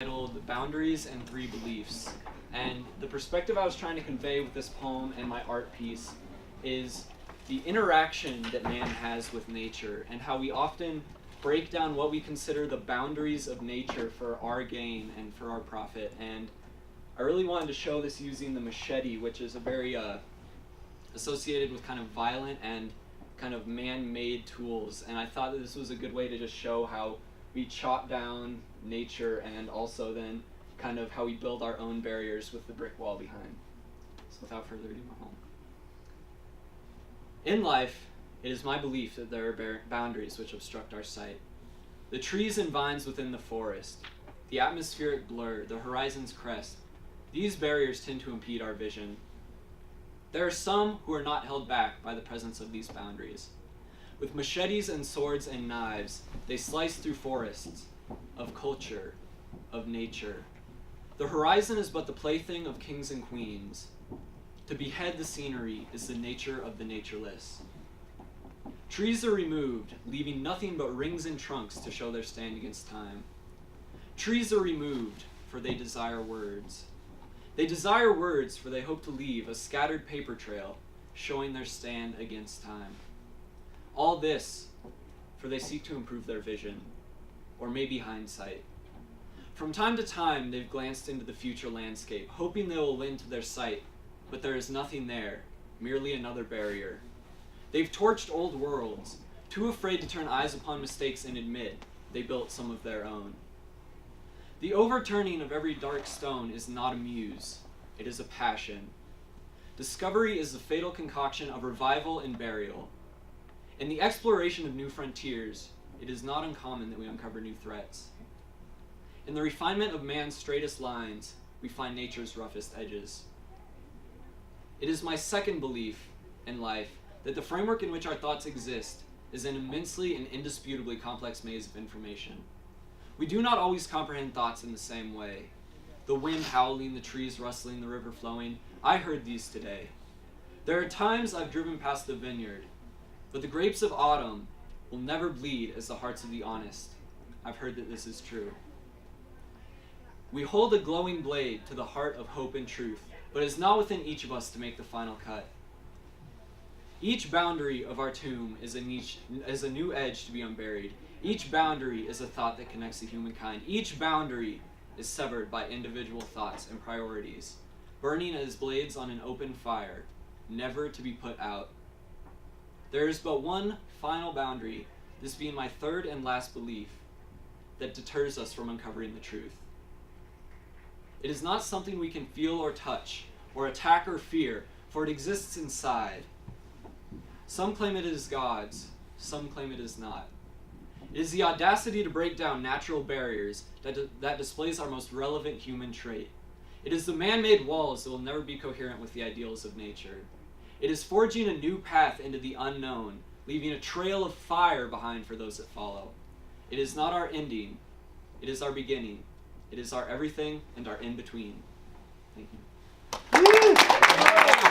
Titled Boundaries and Three Beliefs. And the perspective I was trying to convey with this poem and my art piece is the interaction that man has with nature and how we often break down what we consider the boundaries of nature for our gain and for our profit. And I really wanted to show this using the machete, which is a very associated with kind of violent and kind of man-made tools. And I thought that this was a good way to just show how we chop down nature and also then kind of how we build our own barriers with the brick wall behind. So without further ado, my home. In life, it is my belief that there are boundaries which obstruct our sight. The trees and vines within the forest, the atmospheric blur, the horizon's crest, these barriers tend to impede our vision. There are some who are not held back by the presence of these boundaries. With machetes and swords and knives, they slice through forests of culture, of nature. The horizon is but the plaything of kings and queens. To behead the scenery is the nature of the natureless. Trees are removed, leaving nothing but rings and trunks to show their stand against time. Trees are removed, for they desire words. They desire words, for they hope to leave a scattered paper trail, showing their stand against time. All this, for they seek to improve their vision, or maybe hindsight. From time to time, they've glanced into the future landscape, hoping they will lend to their sight, but there is nothing there, merely another barrier. They've torched old worlds, too afraid to turn eyes upon mistakes and admit they built some of their own. The overturning of every dark stone is not a muse, it is a passion. Discovery is the fatal concoction of revival and burial. In the exploration of new frontiers, it is not uncommon that we uncover new threats. In the refinement of man's straightest lines, we find nature's roughest edges. It is my second belief in life that the framework in which our thoughts exist is an immensely and indisputably complex maze of information. We do not always comprehend thoughts in the same way. The wind howling, the trees rustling, the river flowing. I heard these today. There are times I've driven past the vineyard, but the grapes of autumn will never bleed as the hearts of the honest. I've heard that this is true. We hold a glowing blade to the heart of hope and truth, but it is not within each of us to make the final cut. Each boundary of our tomb is a new edge to be unburied. Each boundary is a thought that connects to humankind. Each boundary is severed by individual thoughts and priorities, burning as blades on an open fire, never to be put out. There is but one final boundary, this being my third and last belief, that deters us from uncovering the truth. It is not something we can feel or touch, or attack or fear, for it exists inside. Some claim it is God's, some claim it is not. It is the audacity to break down natural barriers that displays our most relevant human trait. It is the man-made walls that will never be coherent with the ideals of nature. It is forging a new path into the unknown, leaving a trail of fire behind for those that follow. It is not our ending, it is our beginning. It is our everything and our in-between. Thank you.